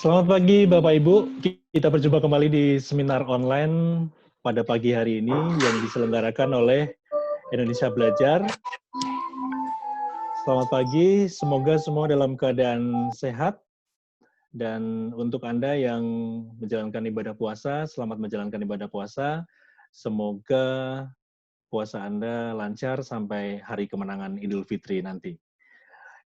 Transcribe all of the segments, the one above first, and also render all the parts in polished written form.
Selamat pagi Bapak Ibu, kita berjumpa kembali di seminar online pada pagi hari ini yang diselenggarakan oleh Indonesia Belajar. Selamat pagi, semoga semua dalam keadaan sehat. Dan untuk Anda yang menjalankan ibadah puasa, selamat menjalankan ibadah puasa. Semoga puasa Anda lancar sampai hari kemenangan Idul Fitri nanti.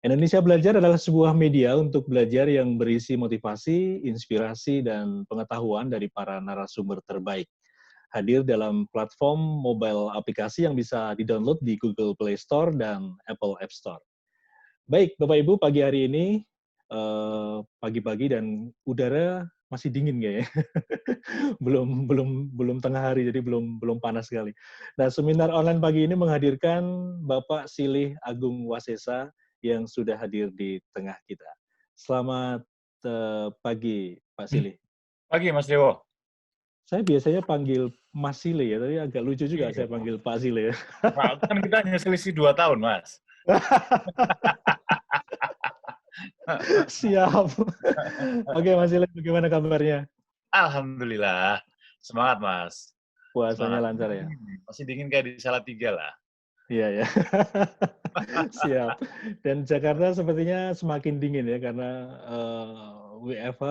Indonesia Belajar adalah sebuah media untuk belajar yang berisi motivasi, inspirasi, dan pengetahuan dari para narasumber terbaik. Hadir dalam platform mobile aplikasi yang bisa di-download di Google Play Store dan Apple App Store. Baik, Bapak Ibu, pagi hari ini, pagi-pagi dan udara masih dingin kayaknya. belum tengah hari, jadi belum panas sekali. Nah, seminar online pagi ini menghadirkan Bapak Silih Agung Wasesa yang sudah hadir di tengah kita. Selamat pagi, Pak Silih. Pagi, Mas Dewo. Saya biasanya panggil Mas Silih ya, tapi agak lucu juga Iya. saya panggil Pak Silih ya. Nah, kan kita hanya selisih 2 tahun, Mas. Siap. Oke, Mas Silih, bagaimana kabarnya? Alhamdulillah. Semangat, Mas. Puasanya Semangat. lancar ya? Masih dingin kayak di Salatiga lah. Iya, ya. Siap. Dan Jakarta sepertinya semakin dingin ya, karena WFH,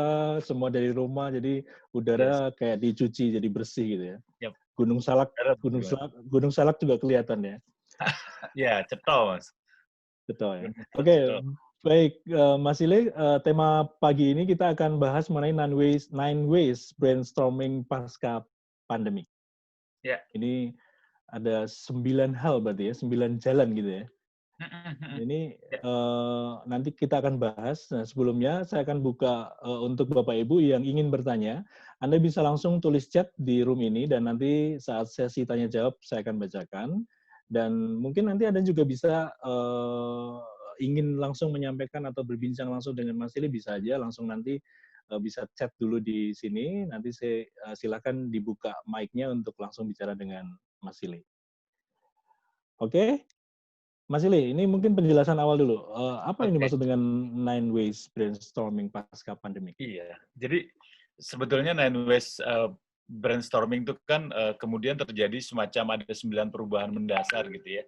semua dari rumah, jadi Yes. udara kayak dicuci, jadi bersih gitu ya. Yap. Gunung Salak juga kelihatan ya. Ya, cetol, Mas. Betul ya. Gunung Salak Oke, cetol. baik. Mas Ile, tema pagi ini kita akan bahas mengenai 9 ways brainstorming pasca pandemi. Ya. Ini ada 9 hal berarti ya, 9 jalan gitu ya. Ini Ya. nanti kita akan bahas. Nah, sebelumnya saya akan buka untuk Bapak Ibu yang ingin bertanya. Anda bisa langsung tulis chat di room ini dan nanti saat sesi tanya jawab saya akan bacakan. Dan mungkin nanti Anda juga bisa ingin langsung menyampaikan atau berbincang langsung dengan Mas Ili, bisa aja langsung nanti bisa chat dulu di sini. Nanti saya silakan dibuka mic-nya untuk langsung bicara dengan Mas Ili. Oke? Mas Ili, ini mungkin penjelasan awal dulu. Apa yang Oke. dimaksud dengan 9 ways brainstorming pasca pandemi? Iya. Jadi sebetulnya 9 ways brainstorming itu kan kemudian terjadi semacam ada 9 perubahan mendasar gitu ya.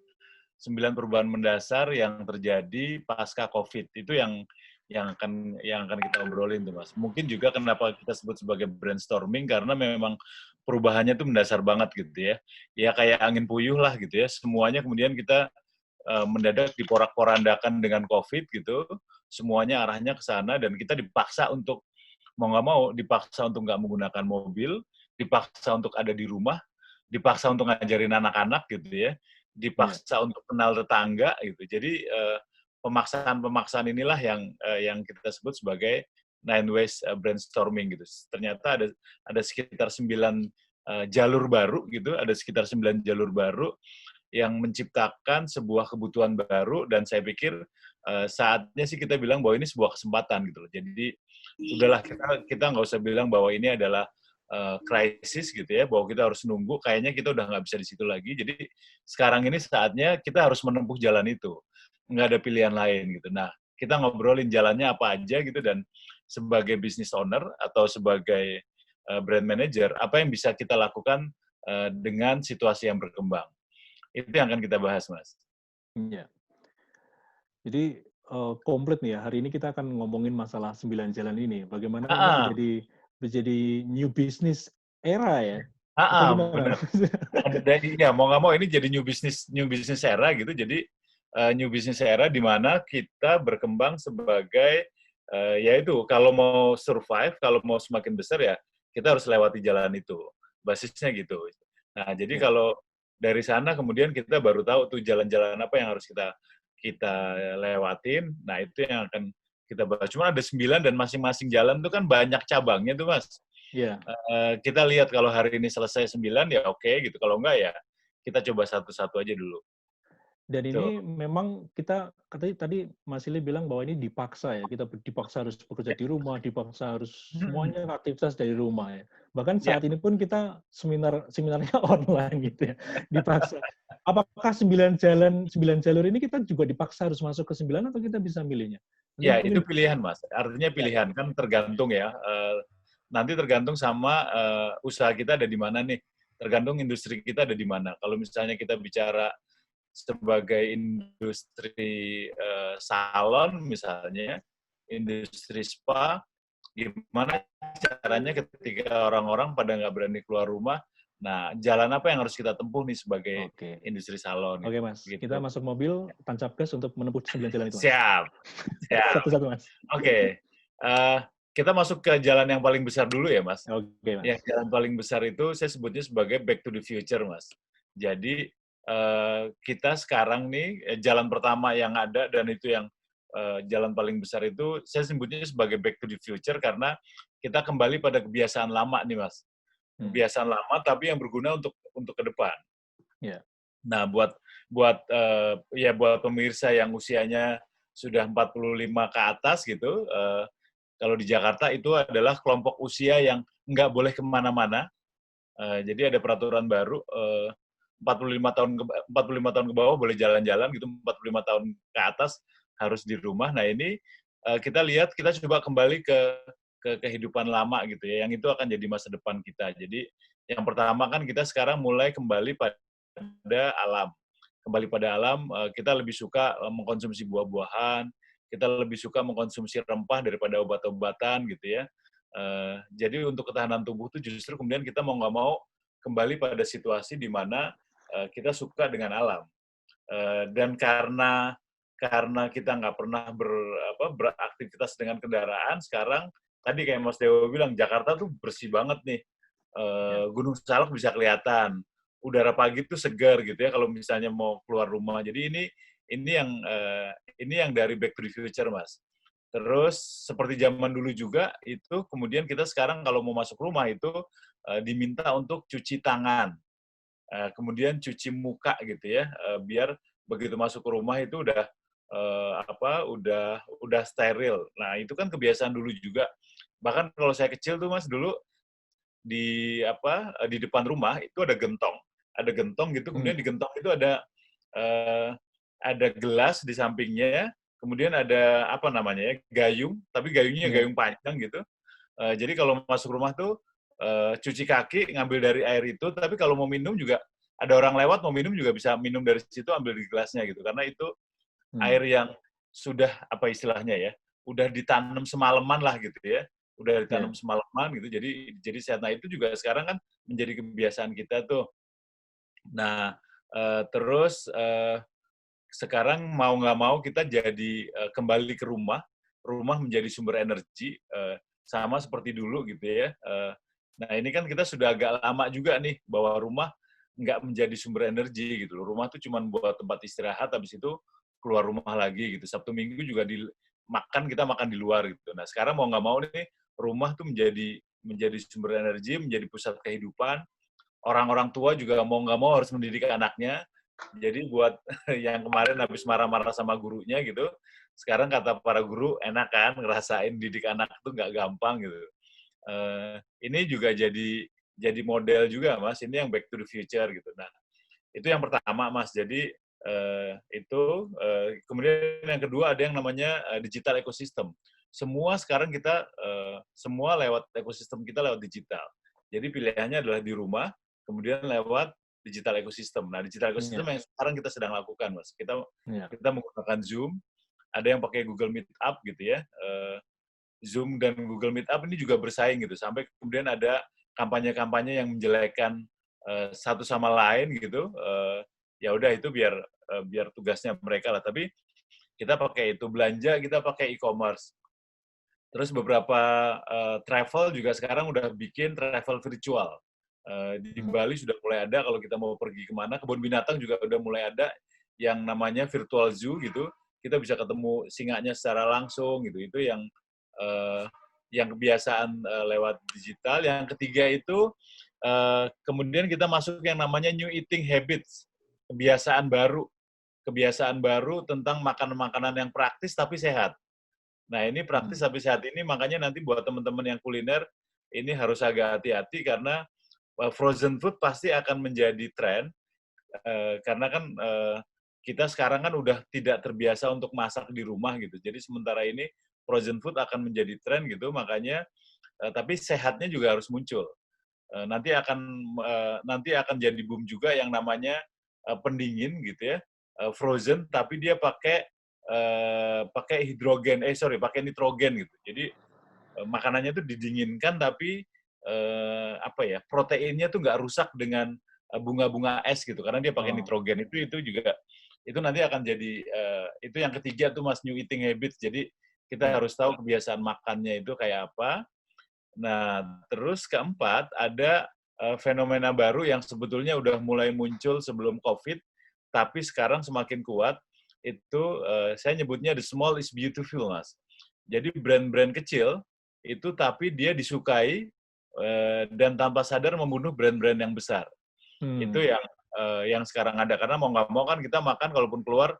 9 perubahan mendasar yang terjadi pasca COVID. Itu yang akan kita obrolin tuh, Mas. Mungkin juga kenapa kita sebut sebagai brainstorming karena memang perubahannya tuh mendasar banget gitu ya. Ya kayak angin puyuh lah gitu ya. Semuanya kemudian kita mendadak diporak-porandakan dengan COVID gitu. Semuanya arahnya ke sana dan kita dipaksa untuk mau nggak mau dipaksa untuk nggak menggunakan mobil, dipaksa untuk ada di rumah, dipaksa untuk ngajarin anak-anak gitu ya, dipaksa untuk kenal tetangga gitu. Jadi pemaksaan-pemaksaan inilah yang kita sebut sebagai 9 ways brainstorming gitu. Ternyata ada sekitar 9 jalur baru gitu, ada sekitar 9 jalur baru yang menciptakan sebuah kebutuhan baru dan saya pikir saatnya sih kita bilang bahwa ini sebuah kesempatan gitu loh. Jadi udahlah kita nggak usah bilang bahwa ini adalah krisis gitu ya, bahwa kita harus nunggu, kayaknya kita udah nggak bisa di situ lagi. Jadi sekarang ini saatnya kita harus menempuh jalan itu, nggak ada pilihan lain gitu. Nah, kita ngobrolin jalannya apa aja gitu dan sebagai business owner atau sebagai brand manager, apa yang bisa kita lakukan dengan situasi yang berkembang. Itu yang akan kita bahas, Mas. Iya. Jadi komplit nih ya, hari ini kita akan ngomongin masalah 9 jalan ini. Bagaimana ini menjadi new business era ya? Atau gimana? Benar. Ya, mau nggak mau ini jadi new business era gitu. Jadi new business era di mana kita berkembang sebagai yaitu kalau mau survive, kalau mau semakin besar ya kita harus lewati jalan itu. Basisnya gitu. Nah, jadi kalau dari sana kemudian kita baru tahu tuh jalan-jalan apa yang harus kita lewatin. Nah, itu yang akan kita bahas. Cuma ada 9 dan masing-masing jalan tuh kan banyak cabangnya tuh, Mas. Iya. Kita lihat kalau hari ini selesai 9 ya oke gitu. Kalau enggak ya kita coba satu-satu aja dulu. Dan Tuh. ini memang kita tadi Mas Ili bilang bahwa ini dipaksa ya, kita dipaksa harus bekerja Ya. di rumah, dipaksa harus semuanya aktivitas dari rumah ya. Bahkan Ya. saat ini pun kita seminarnya online gitu ya, dipaksa. apakah 9 jalur ini kita juga dipaksa harus masuk ke 9 atau kita bisa milihnya? Nanti Ya, itu mungkin pilihan, Mas. Artinya ya, ya. pilihan, kan tergantung ya. Nanti tergantung sama usaha kita ada di mana nih. Tergantung industri kita ada di mana. Kalau misalnya kita bicara sebagai industri salon misalnya, industri spa, gimana caranya ketika orang-orang pada nggak berani keluar rumah, nah jalan apa yang harus kita tempuh nih sebagai Oke. industri salon Oke, Mas. Kita gitu. masuk mobil, tancap gas untuk menempuh 9 jalan itu, Mas. Siap, siap. Satu-satu, Mas. Oke, kita masuk ke jalan yang paling besar dulu ya, Mas. Oke, Mas. Yang jalan paling besar itu saya sebutnya sebagai back to the future, Mas. Jadi kita sekarang nih jalan pertama yang ada dan itu yang jalan paling besar itu saya sebutnya sebagai back to the future karena kita kembali pada kebiasaan lama nih, Mas. Kebiasaan lama tapi yang berguna untuk ke depan. Yeah. Nah, buat pemirsa yang usianya sudah 45 ke atas gitu, kalau di Jakarta itu adalah kelompok usia yang nggak boleh kemana-mana. Jadi ada peraturan baru, 45 tahun ke bawah boleh jalan-jalan gitu, 45 tahun ke atas harus di rumah. Nah ini kita lihat, kita coba kembali ke kehidupan lama gitu ya, yang itu akan jadi masa depan kita. Jadi yang pertama kan kita sekarang mulai kembali pada alam. Kembali pada alam, kita lebih suka mengkonsumsi buah-buahan, kita lebih suka mengkonsumsi rempah daripada obat-obatan gitu ya. Jadi untuk ketahanan tubuh itu justru kemudian kita mau nggak mau kembali pada situasi di mana kita suka dengan alam. Dan karena kita nggak pernah beraktivitas dengan kendaraan, sekarang tadi kayak Mas Dewo bilang, Jakarta tuh bersih banget nih. Gunung Salak bisa kelihatan. Udara pagi tuh segar gitu ya kalau misalnya mau keluar rumah. Jadi ini yang dari Back to the Future, Mas. Terus seperti zaman dulu juga itu kemudian kita sekarang kalau mau masuk rumah itu diminta untuk cuci tangan. Kemudian cuci muka gitu ya, biar begitu masuk ke rumah itu udah steril. Nah, itu kan kebiasaan dulu juga. Bahkan kalau saya kecil tuh Mas dulu di depan rumah itu ada gentong. Ada gentong gitu, kemudian di gentong itu ada gelas di sampingnya, kemudian ada gayung, tapi gayungnya gayung panjang gitu. Jadi kalau masuk rumah tuh cuci kaki, ngambil dari air itu, tapi kalau mau minum juga ada orang lewat mau minum juga bisa minum dari situ, ambil di gelasnya gitu. Karena itu air yang sudah apa istilahnya ya, udah ditanam semalaman lah gitu ya. Udah ditanam semalaman gitu. Jadi sehat. Nah, itu juga sekarang kan menjadi kebiasaan kita tuh. Nah, terus sekarang mau nggak mau kita jadi kembali ke rumah menjadi sumber energi sama seperti dulu gitu ya. Nah ini kan kita sudah agak lama juga nih bahwa rumah nggak menjadi sumber energi gitu. Rumah tuh cuma buat tempat istirahat, habis itu keluar rumah lagi gitu. Sabtu Minggu juga kita makan di luar gitu. Nah sekarang mau nggak mau nih rumah tuh menjadi sumber energi, menjadi pusat kehidupan. Orang-orang tua juga mau nggak mau harus mendidik anaknya. Jadi buat yang kemarin habis marah-marah sama gurunya gitu, sekarang kata para guru enak kan ngerasain didik anak itu nggak gampang gitu. Ini juga jadi model juga Mas, ini yang back to the future gitu. Nah itu yang pertama Mas. Jadi kemudian yang kedua ada yang namanya digital ecosystem. Semua sekarang kita semua lewat ekosistem kita lewat digital. Jadi pilihannya adalah di rumah, kemudian lewat digital ecosystem. Nah, digital ecosystem yang sekarang kita sedang lakukan, Mas. Kita menggunakan Zoom, ada yang pakai Google Meet Up gitu ya. Zoom dan Google Meet Up ini juga bersaing gitu. Sampai kemudian ada kampanye-kampanye yang menjelekkan satu sama lain gitu. Ya udah itu biar tugasnya mereka lah. Tapi kita pakai itu belanja, kita pakai e-commerce. Terus beberapa travel juga sekarang udah bikin travel virtual. Di Bali sudah mulai ada kalau kita mau pergi kemana, kebun binatang juga udah mulai ada yang namanya virtual zoo gitu. Kita bisa ketemu singanya secara langsung gitu. Itu yang kebiasaan lewat digital. Yang ketiga itu kemudian kita masuk yang namanya new eating habits, kebiasaan baru tentang makanan-makanan yang praktis tapi sehat. Nah ini praktis tapi sehat ini makanya nanti buat teman-teman yang kuliner ini harus agak hati-hati karena frozen food pasti akan menjadi tren karena kan kita sekarang kan udah tidak terbiasa untuk masak di rumah gitu. Jadi sementara ini frozen food akan menjadi tren gitu, makanya tapi sehatnya juga harus muncul. Nanti akan jadi boom juga yang namanya pendingin gitu ya, frozen tapi dia pakai pakai nitrogen gitu. Jadi makanannya itu didinginkan tapi proteinnya tuh nggak rusak dengan bunga-bunga es gitu karena dia pakai nitrogen. Itu juga itu nanti akan jadi itu yang ketiga tuh Mas, new eating habits. Jadi kita harus tahu kebiasaan makannya itu kayak apa. Nah, terus keempat ada fenomena baru yang sebetulnya udah mulai muncul sebelum COVID, tapi sekarang semakin kuat. Itu saya nyebutnya the small is beautiful, Mas. Jadi brand-brand kecil itu tapi dia disukai dan tanpa sadar membunuh brand-brand yang besar. Itu yang sekarang ada karena mau nggak mau kan kita makan kalaupun keluar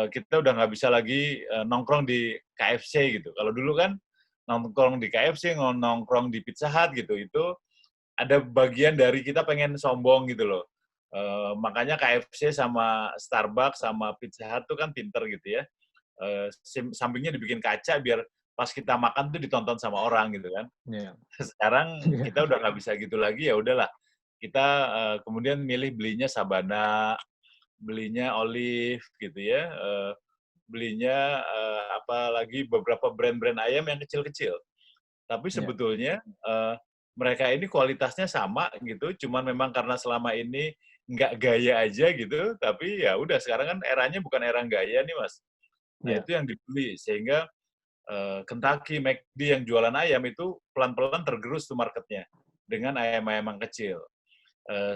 kita udah nggak bisa lagi nongkrong di KFC gitu. Kalau dulu kan nongkrong di KFC, nongkrong di Pizza Hut gitu, itu ada bagian dari kita pengen sombong gitu loh. Makanya KFC sama Starbucks sama Pizza Hut tuh kan pinter gitu ya. Sampingnya dibikin kaca biar pas kita makan tuh ditonton sama orang gitu kan. Yeah. Sekarang kita udah nggak bisa gitu lagi, ya udahlah. Kita kemudian belinya Sabana, belinya Olive gitu ya, belinya apalagi beberapa brand-brand ayam yang kecil-kecil. Tapi sebetulnya mereka ini kualitasnya sama gitu, cuman memang karena selama ini nggak gaya aja gitu, tapi ya udah sekarang kan eranya bukan era gaya nih Mas. Nah itu yang dibeli, sehingga Kentucky, McD yang jualan ayam itu pelan-pelan tergerus tuh marketnya dengan ayam-ayam yang kecil.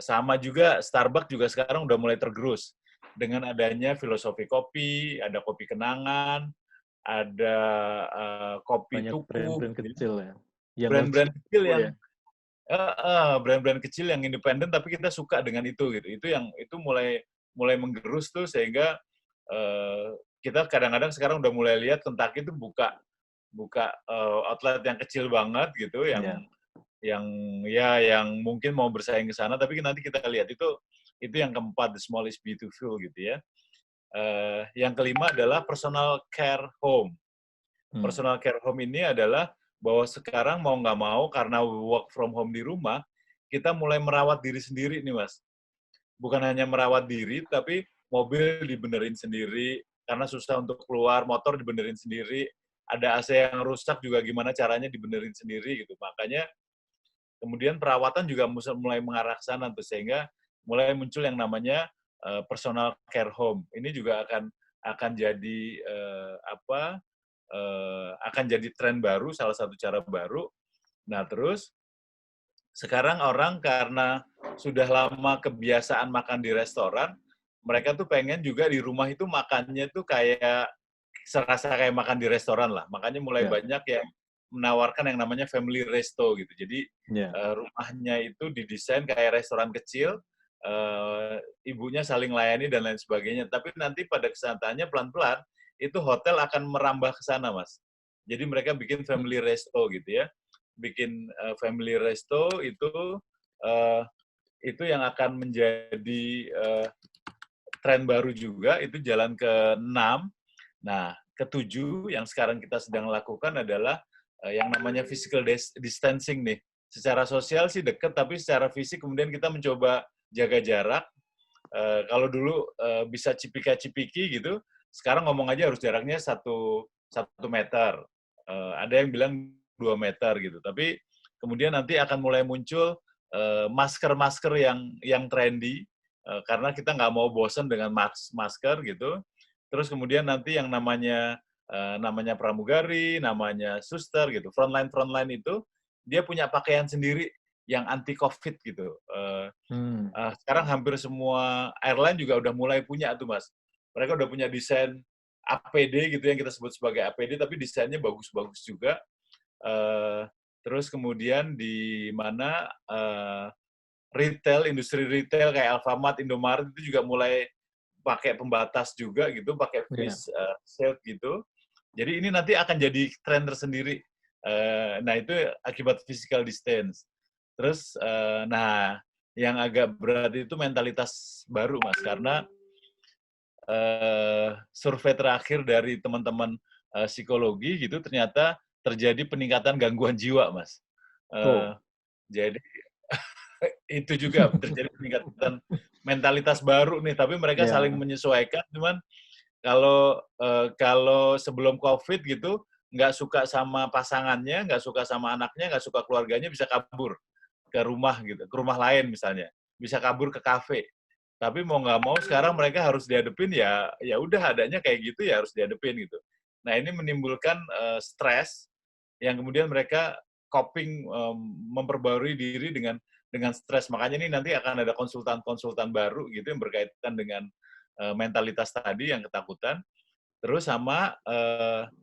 Sama juga Starbucks juga sekarang udah mulai tergerus dengan adanya filosofi kopi, ada kopi kenangan, ada kopi Banyak tuku, brand-brand kecil ya. brand-brand kecil yang brand-brand kecil yang independen tapi kita suka dengan itu gitu. Itu mulai menggerus tuh sehingga kita kadang-kadang sekarang udah mulai lihat Kentucky itu buka outlet yang kecil banget gitu yang mungkin mau bersaing ke sana, tapi nanti kita lihat itu yang keempat, the small is beautiful gitu ya. Yang kelima adalah personal care home. Personal care home ini adalah bahwa sekarang mau nggak mau karena work from home di rumah, kita mulai merawat diri sendiri nih Mas. Bukan hanya merawat diri, tapi mobil dibenerin sendiri, karena susah untuk keluar, motor dibenerin sendiri, ada AC yang rusak juga gimana caranya dibenerin sendiri gitu. Makanya kemudian perawatan juga mulai mengarah ke sana tuh, sehingga mulai muncul yang namanya personal care home. Ini juga akan jadi akan jadi tren baru, salah satu cara baru. Nah, terus sekarang orang karena sudah lama kebiasaan makan di restoran, mereka tuh pengen juga di rumah itu makannya tuh kayak serasa kayak makan di restoran lah. Makanya mulai banyak yang menawarkan yang namanya family resto gitu. Jadi rumahnya itu didesain kayak restoran kecil, ibunya saling layani dan lain sebagainya. Tapi nanti pada kenyataannya pelan-pelan itu hotel akan merambah ke sana, Mas. Jadi mereka bikin family resto gitu ya. Bikin family resto itu yang akan menjadi tren baru juga, itu jalan ke-6. Nah, ke-7 yang sekarang kita sedang lakukan adalah yang namanya physical distancing nih. Secara sosial sih dekat, tapi secara fisik kemudian kita mencoba jaga jarak. Kalau dulu bisa cipika-cipiki gitu, sekarang ngomong aja harus jaraknya 1 meter. Ada yang bilang 2 meter gitu. Tapi kemudian nanti akan mulai muncul masker-masker yang trendy, karena kita nggak mau bosan dengan masker gitu. Terus kemudian nanti yang namanya pramugari, namanya suster gitu, frontline itu dia punya pakaian sendiri yang anti COVID gitu. Sekarang hampir semua airline juga udah mulai punya tuh Mas. Mereka udah punya desain APD gitu yang kita sebut sebagai APD, tapi desainnya bagus-bagus juga. Terus kemudian di mana industri retail kayak Alfamart, Indomaret itu juga mulai pakai pembatas juga gitu, pakai face shield gitu. Jadi ini nanti akan jadi tren tersendiri. Nah itu akibat physical distance. Terus, yang agak berat itu mentalitas baru, Mas, karena survei terakhir dari teman-teman psikologi gitu ternyata terjadi peningkatan gangguan jiwa, Mas. Oh. Jadi itu juga terjadi peningkatan mentalitas baru nih, tapi mereka saling Ya, menyesuaikan. Cuman kalau sebelum COVID gitu, nggak suka sama pasangannya, nggak suka sama anaknya, nggak suka keluarganya, bisa kabur ke rumah gitu, ke rumah lain misalnya, bisa kabur ke kafe. Tapi mau nggak mau sekarang mereka harus dihadepin, ya udah adanya kayak gitu ya harus dihadepin gitu. Nah ini menimbulkan stres yang kemudian mereka coping, memperbarui diri dengan stres. Makanya ini nanti akan ada konsultan-konsultan baru gitu yang berkaitan dengan mentalitas tadi yang ketakutan. Terus sama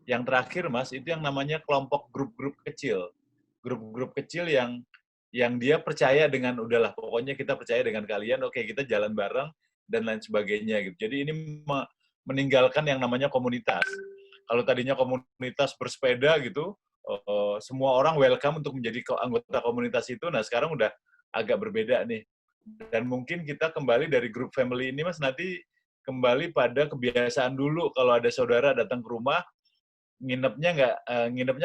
yang terakhir Mas, itu yang namanya kelompok grup-grup kecil. Grup-grup kecil yang dia percaya dengan udahlah pokoknya kita percaya dengan kalian, oke kita jalan bareng dan lain sebagainya gitu. Jadi ini meninggalkan yang namanya komunitas. Kalau tadinya komunitas bersepeda gitu, semua orang welcome untuk menjadi anggota komunitas itu. Nah, sekarang udah agak berbeda nih. Dan mungkin kita kembali dari grup family ini Mas nanti kembali pada kebiasaan dulu kalau ada saudara datang ke rumah nginepnya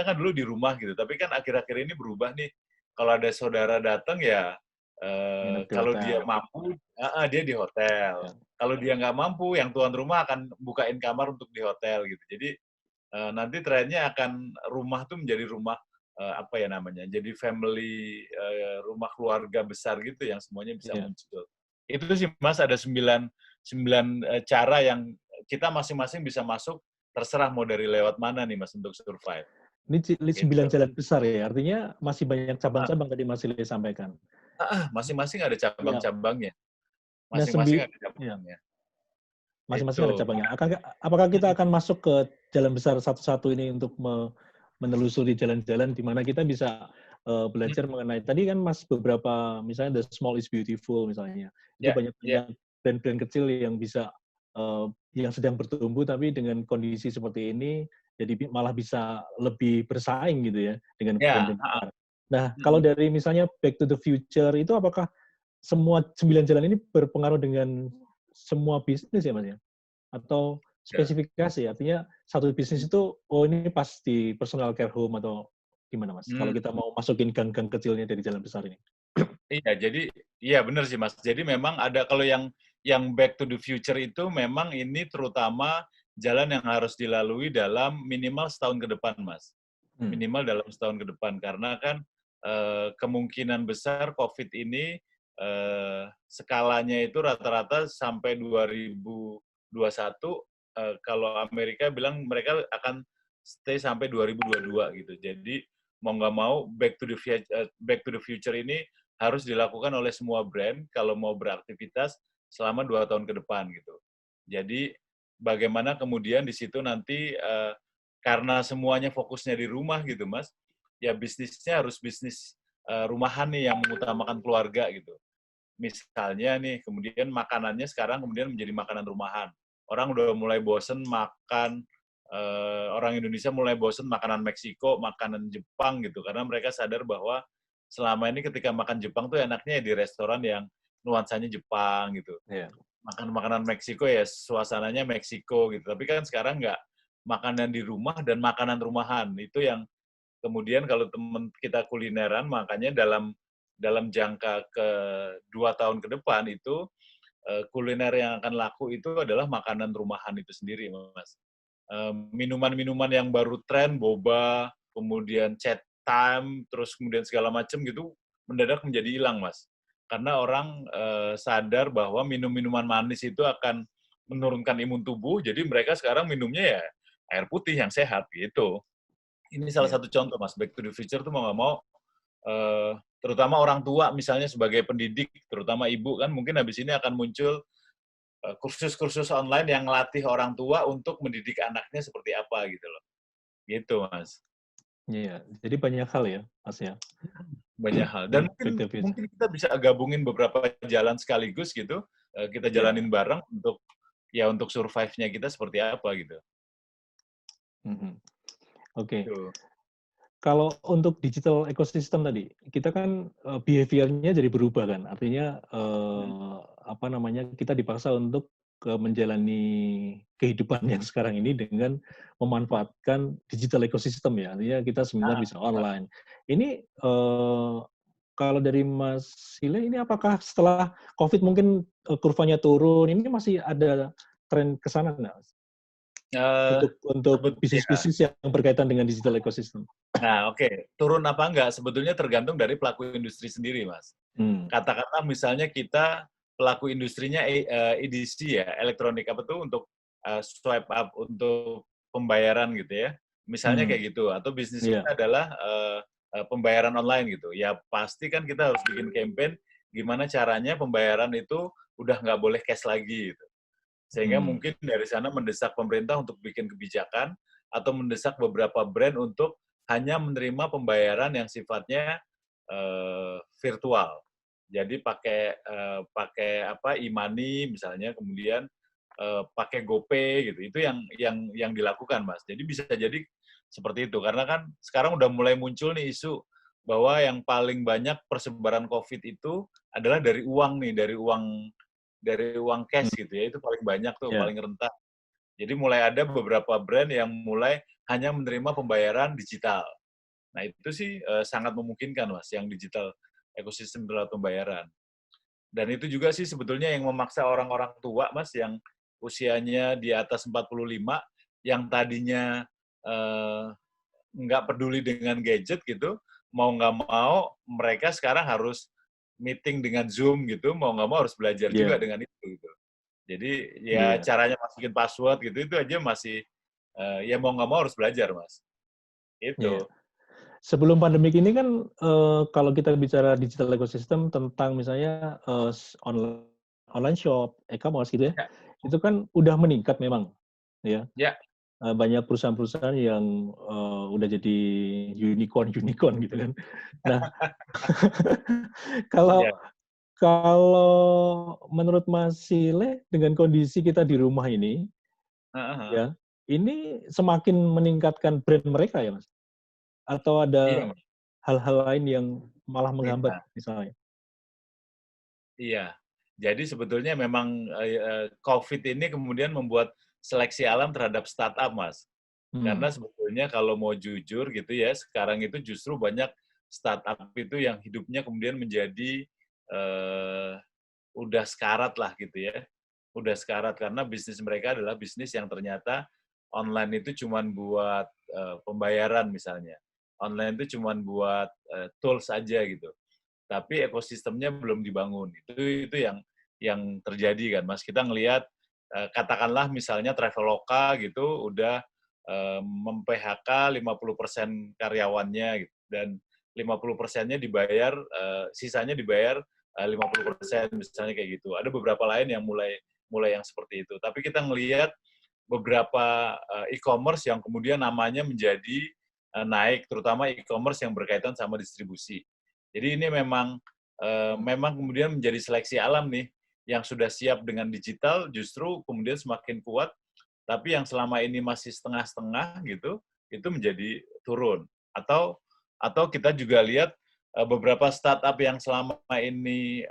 kan dulu di rumah gitu, tapi kan akhir-akhir ini berubah nih. Kalau ada saudara datang ya nginep di kalau dia hotel. mampu, dia di hotel. Ya. Kalau dia nggak mampu, yang tuan rumah akan bukain kamar untuk di hotel gitu. Jadi nanti trennya akan rumah tuh menjadi rumah apa ya namanya, jadi family rumah keluarga besar gitu yang semuanya bisa Iya. muncul. Itu sih Mas ada 9 cara yang kita masing-masing bisa masuk. Terserah mau dari lewat mana nih Mas untuk survive, Ini 9 gitu. jalan besar ya, artinya masih banyak Ah, cabang-cabang tadi Mas Ile sampaikan. masing-masing ada Ya. cabang-cabangnya, Nah, masing-masing ada ya, cabangnya, masing-masing ada itu. cabangnya. Apakah kita akan masuk ke jalan besar satu-satu ini untuk menelusuri jalan-jalan di mana kita bisa belajar mengenai tadi kan Mas beberapa misalnya The Small is Beautiful misalnya. Itu Ya, ya, banyak brand-brand kecil yang bisa yang sedang bertumbuh tapi dengan kondisi seperti ini jadi malah bisa lebih bersaing gitu ya dengan ya, brand-brand besar. Nah, kalau dari misalnya Back to the Future itu apakah semua 9 jalan ini berpengaruh dengan semua bisnis ya Mas ya? Atau ya. spesifikasi, artinya satu bisnis itu, oh ini pas di personal care home atau gimana Mas? Kalau Hmm. kita mau masukin gang-gang kecilnya dari jalan besar ini. Iya, jadi iya benar sih Mas. Jadi memang ada kalau yang Back to the Future itu memang ini terutama jalan yang harus dilalui dalam minimal setahun ke depan, Mas. Hmm. Minimal dalam setahun ke depan karena kan kemungkinan besar COVID ini skalanya itu rata-rata sampai 2021 kalau Amerika bilang mereka akan stay sampai 2022 gitu. Jadi mau nggak mau Back to the Future ini harus dilakukan oleh semua brand kalau mau beraktivitas selama 2 tahun ke depan gitu. Jadi bagaimana kemudian di situ nanti karena semuanya fokusnya di rumah gitu Mas, ya bisnisnya harus bisnis rumahan nih yang mengutamakan keluarga gitu. Misalnya nih, kemudian makanannya sekarang kemudian menjadi makanan rumahan. Orang udah mulai bosen makan, orang Indonesia mulai bosen makanan Meksiko, makanan Jepang gitu, karena mereka sadar bahwa selama ini ketika makan Jepang tuh enaknya ya di restoran yang nuansanya Jepang gitu. Iya. Makan makanan Meksiko ya suasananya Meksiko gitu. Tapi kan sekarang nggak, makanan di rumah dan makanan rumahan. Itu yang kemudian kalau teman kita kulineran, makanya dalam jangka ke 2 tahun ke depan itu kuliner yang akan laku itu adalah makanan rumahan itu sendiri, Mas. Minuman-minuman yang baru tren, boba, kemudian chat time, terus kemudian segala macam gitu, mendadak menjadi hilang, Mas. Karena orang sadar bahwa minum-minuman manis itu akan menurunkan imun tubuh, jadi mereka sekarang minumnya ya air putih yang sehat gitu. Ini salah Iya. satu contoh, Mas. Back to the Future tuh mau nggak mau, terutama orang tua misalnya sebagai pendidik, terutama ibu kan mungkin habis ini akan muncul kursus-kursus online yang latih orang tua untuk mendidik anaknya seperti apa gitu loh. Gitu, Mas. Iya. Jadi banyak hal ya, Mas ya. Banyak hal. Dan Di Back to the Future. mungkin kita bisa gabungin beberapa jalan sekaligus gitu, kita Iya. jalanin bareng untuk survive-nya kita seperti apa gitu. Mhm. Oke. Tuh. Kalau untuk digital ecosystem tadi, kita kan behavior-nya jadi berubah kan. Artinya apa namanya, kita dipaksa untuk menjalani kehidupan yang sekarang ini dengan memanfaatkan digital ecosystem ya. Artinya kita seminar bisa online. Ini kalau dari Mas Sile, ini apakah setelah COVID mungkin kurvanya turun, ini masih ada tren ke sana nggak, Mas? Eh, Untuk ya. bisnis-bisnis yang berkaitan dengan digital ecosystem. Nah, oke. Turun apa enggak sebetulnya tergantung dari pelaku industri sendiri, Mas. Hmm. Katakanlah misalnya kita pelaku industrinya EDC ya, elektronik apa tuh untuk swipe up untuk pembayaran gitu ya. Misalnya kayak gitu, atau bisnis Iya. kita adalah pembayaran online gitu. Ya pasti kan kita harus bikin campaign gimana caranya pembayaran itu udah nggak boleh cash lagi gitu. Sehingga mungkin dari sana mendesak pemerintah untuk bikin kebijakan atau mendesak beberapa brand untuk hanya menerima pembayaran yang sifatnya virtual. Jadi pakai apa e-money misalnya, kemudian pakai GoPay gitu. Itu yang dilakukan, Mas. Jadi bisa jadi seperti itu karena kan sekarang udah mulai muncul nih isu bahwa yang paling banyak persebaran COVID itu adalah dari uang nih, dari uang cash gitu ya, itu paling banyak tuh, Yeah. paling rentan. Jadi mulai ada beberapa brand yang mulai hanya menerima pembayaran digital. Nah itu sih sangat memungkinkan Mas, yang digital ekosistem dalam pembayaran. Dan itu juga sih sebetulnya yang memaksa orang-orang tua Mas, yang usianya di atas 45, yang tadinya nggak peduli dengan gadget gitu, mau nggak mau mereka sekarang harus meeting dengan Zoom gitu, mau nggak mau harus belajar juga Yeah. dengan itu gitu. Jadi ya Yeah. caranya masukin password gitu itu aja masih ya mau nggak mau harus belajar Mas. Yeah. Itu. Sebelum pandemik ini kan kalau kita bicara digital ecosystem tentang misalnya online shop, e-commerce gitu ya, Ya, itu kan udah meningkat memang, ya. ya, Banyak perusahaan-perusahaan yang udah jadi unicorn gitu kan. Nah, kalau ya. kalau menurut Mas Sile dengan kondisi kita di rumah ini, Heeh, heeh. ya, ini semakin meningkatkan brand mereka ya, Mas? Atau Iya, ada Mas. hal-hal lain yang malah menghambat Iya, misalnya? iya. Jadi sebetulnya memang COVID ini kemudian membuat seleksi alam terhadap startup, Mas. Karena Hmm. sebetulnya kalau mau jujur gitu ya, sekarang itu justru banyak startup itu yang hidupnya kemudian menjadi eh, udah sekarat lah gitu ya. Udah sekarat karena bisnis mereka adalah bisnis yang ternyata online itu cuman buat pembayaran misalnya. Online itu cuman buat tools aja gitu. Tapi ekosistemnya belum dibangun. Itu yang terjadi kan, Mas. Kita ngelihat katakanlah misalnya Traveloka gitu udah mem-PHK 50% karyawannya gitu dan 50%-nya dibayar sisanya dibayar 50% misalnya kayak gitu. Ada beberapa lain yang mulai mulai yang seperti itu. Tapi kita ngelihat beberapa e-commerce yang kemudian namanya menjadi naik, terutama e-commerce yang berkaitan sama distribusi. Jadi ini memang kemudian menjadi seleksi alam nih, yang sudah siap dengan digital justru kemudian semakin kuat, tapi yang selama ini masih setengah-setengah gitu, itu menjadi turun. Atau kita juga lihat beberapa startup yang selama ini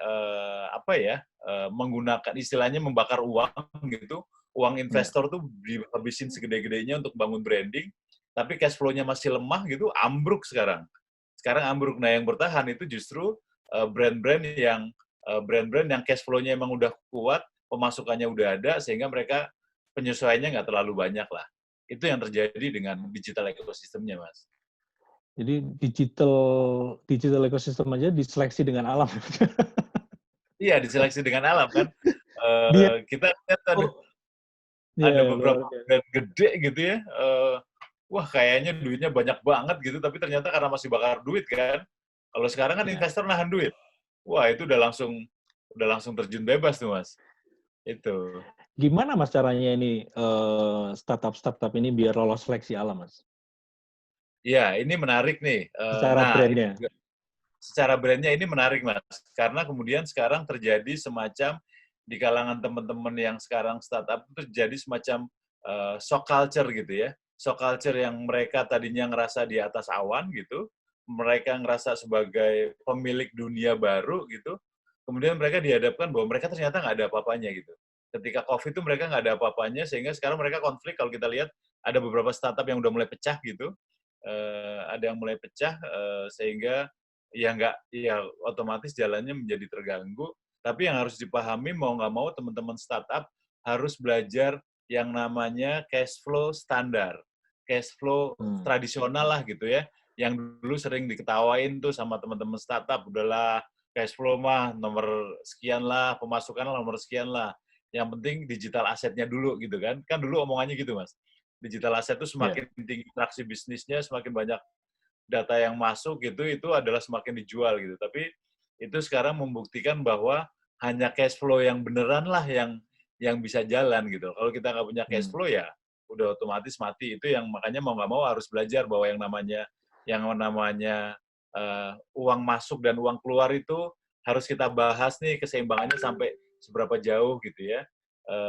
menggunakan istilahnya membakar uang gitu, uang Ya. investor tuh dihabisin segede-gedenya untuk bangun branding, tapi cash flow-nya masih lemah gitu, ambruk sekarang. Sekarang ambruk. Nah, yang bertahan itu justru brand-brand yang cash flow-nya emang udah kuat, pemasukannya udah ada, sehingga mereka penyesuaiannya nggak terlalu banyak lah. Itu yang terjadi dengan digital ekosistemnya, Mas. Jadi digital ecosystem aja diseleksi dengan alam. Iya, diseleksi dengan alam kan. Dia Kita lihat oh, ada ya beberapa luar biasa. brand gede gitu ya, wah kayaknya duitnya banyak banget gitu, tapi ternyata karena masih bakar duit kan. Kalau sekarang kan Ya. investor nahan duit. Wah, itu udah langsung terjun bebas tuh, Mas. Itu. Gimana Mas caranya ini startup-startup ini biar lolos seleksi alam, Mas? Ya, ini menarik nih. Secara Nah, ini brandnya. juga secara brand-nya ini menarik, Mas. Karena kemudian sekarang terjadi semacam di kalangan teman-teman yang sekarang startup itu terjadi semacam shock culture gitu ya. shock culture yang mereka tadinya ngerasa di atas awan gitu, mereka ngerasa sebagai pemilik dunia baru gitu, kemudian mereka dihadapkan bahwa mereka ternyata nggak ada apa-apanya gitu. Ketika COVID itu mereka nggak ada apa-apanya, sehingga sekarang mereka konflik. Kalau kita lihat ada beberapa startup yang udah mulai pecah gitu, ada yang mulai pecah, sehingga ya otomatis jalannya menjadi terganggu. Tapi yang harus dipahami mau nggak mau teman-teman startup harus belajar yang namanya cash flow standar, cash flow tradisional lah gitu ya, yang dulu sering diketawain tuh sama teman-teman startup, udahlah cash flow mah nomor sekian lah, pemasukan nomor sekian lah, yang penting digital asetnya dulu gitu kan. Kan dulu omongannya gitu Mas, digital aset itu Ya. semakin tinggi transaksi bisnisnya, semakin banyak data yang masuk gitu, itu adalah semakin dijual gitu. Tapi itu sekarang membuktikan bahwa hanya cash flow yang beneran lah yang bisa jalan gitu. Kalau kita nggak punya cash flow ya udah otomatis mati. Itu yang makanya mau nggak mau harus belajar bahwa yang namanya uang masuk dan uang keluar itu harus kita bahas nih keseimbangannya sampai seberapa jauh gitu ya.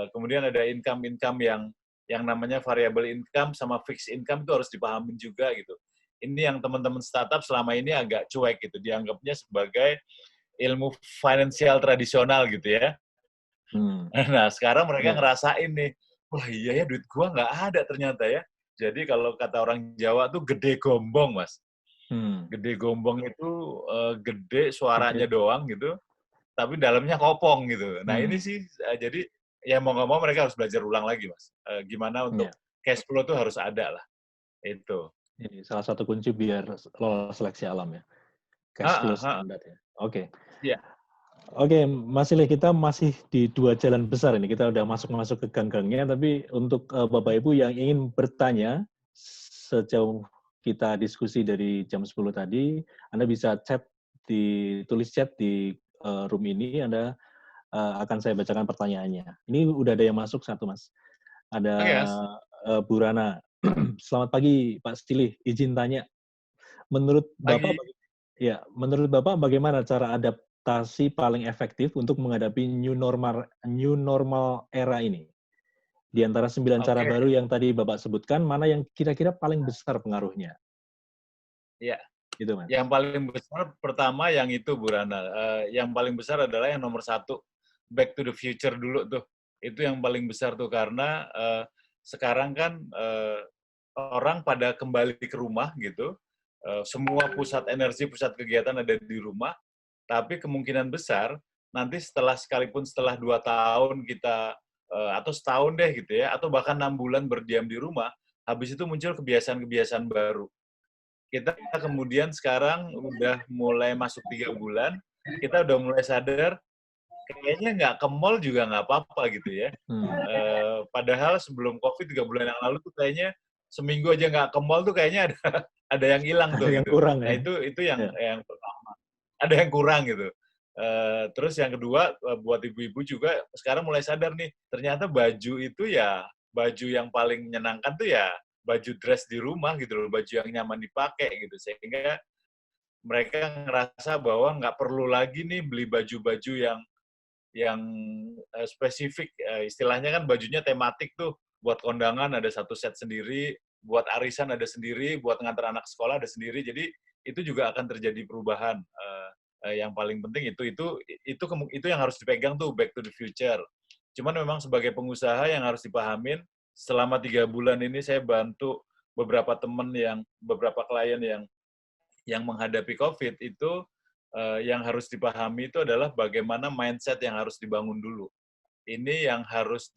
Kemudian ada income-income yang namanya variable income sama fixed income itu harus dipahamin juga gitu. Ini yang teman-teman startup selama ini agak cuek gitu, dianggapnya sebagai ilmu finansial tradisional gitu ya. Nah, sekarang mereka Ya. ngerasain nih, wah iya ya duit gua nggak ada ternyata ya. Jadi kalau kata orang Jawa tuh gede gombong, Mas. Gede gombong itu gede suaranya Oke. doang gitu, tapi dalamnya kopong gitu. Nah ini Hmm. sih jadi ya mau nggak mau mereka harus belajar ulang lagi, Mas. Gimana untuk Ya. cash flow tuh harus ada lah. Itu. Ini salah satu kunci biar lolos seleksi alam ya. Cash flow Heeh, heeh. standar ya. Oke. Iya. Oke, Mas Silih, kita masih di dua jalan besar ini. Kita udah masuk ke gang-gangnya, tapi untuk Bapak Ibu yang ingin bertanya sejauh kita diskusi dari jam 10 tadi, Anda bisa tulis chat di room ini, Anda akan saya bacakan pertanyaannya. Ini udah ada yang masuk satu, Mas. Ada Oke, Mas. Bu Rana. Selamat pagi, Pak Silih. Izin tanya, menurut Bapak, Pagi. menurut Bapak bagaimana cara adaptasi paling efektif untuk menghadapi new normal era ini? Di antara 9 cara Oke. baru yang tadi Bapak sebutkan, mana yang kira-kira paling besar pengaruhnya? Iya. Gitu, Mas. Yang paling besar pertama yang itu Bu Rana, yang paling besar adalah yang nomor satu, back to the future dulu tuh. Itu yang paling besar tuh karena sekarang kan orang pada kembali ke rumah gitu, semua pusat energi, pusat kegiatan ada di rumah, tapi kemungkinan besar nanti sekalipun setelah 2 tahun kita atau setahun deh gitu ya, atau bahkan 6 bulan berdiam di rumah, habis itu muncul kebiasaan-kebiasaan baru. Kita kemudian sekarang udah mulai masuk 3 bulan, kita udah mulai sadar kayaknya nggak ke mall juga nggak apa-apa gitu ya. Padahal sebelum COVID 3 bulan yang lalu tuh kayaknya seminggu aja nggak ke mall tuh kayaknya ada ada yang hilang Ada tuh yang gitu. kurang Nah ya? itu yang Ya. yang pertama. Ada yang kurang gitu. Terus yang kedua buat ibu-ibu juga sekarang mulai sadar nih, ternyata baju itu ya baju yang paling menyenangkan tuh ya baju dress di rumah gitu loh, baju yang nyaman dipakai gitu. Sehingga mereka ngerasa bahwa nggak perlu lagi nih beli baju-baju yang spesifik, istilahnya kan bajunya tematik tuh, buat kondangan ada satu set sendiri, buat arisan ada sendiri, buat ngantar anak sekolah ada sendiri. Jadi itu juga akan terjadi perubahan. Yang paling penting itu yang harus dipegang tuh back to the future. Cuman memang sebagai pengusaha yang harus dipahamin, selama 3 bulan ini saya bantu beberapa klien yang menghadapi COVID itu yang harus dipahami itu adalah bagaimana mindset yang harus dibangun dulu. Ini yang harus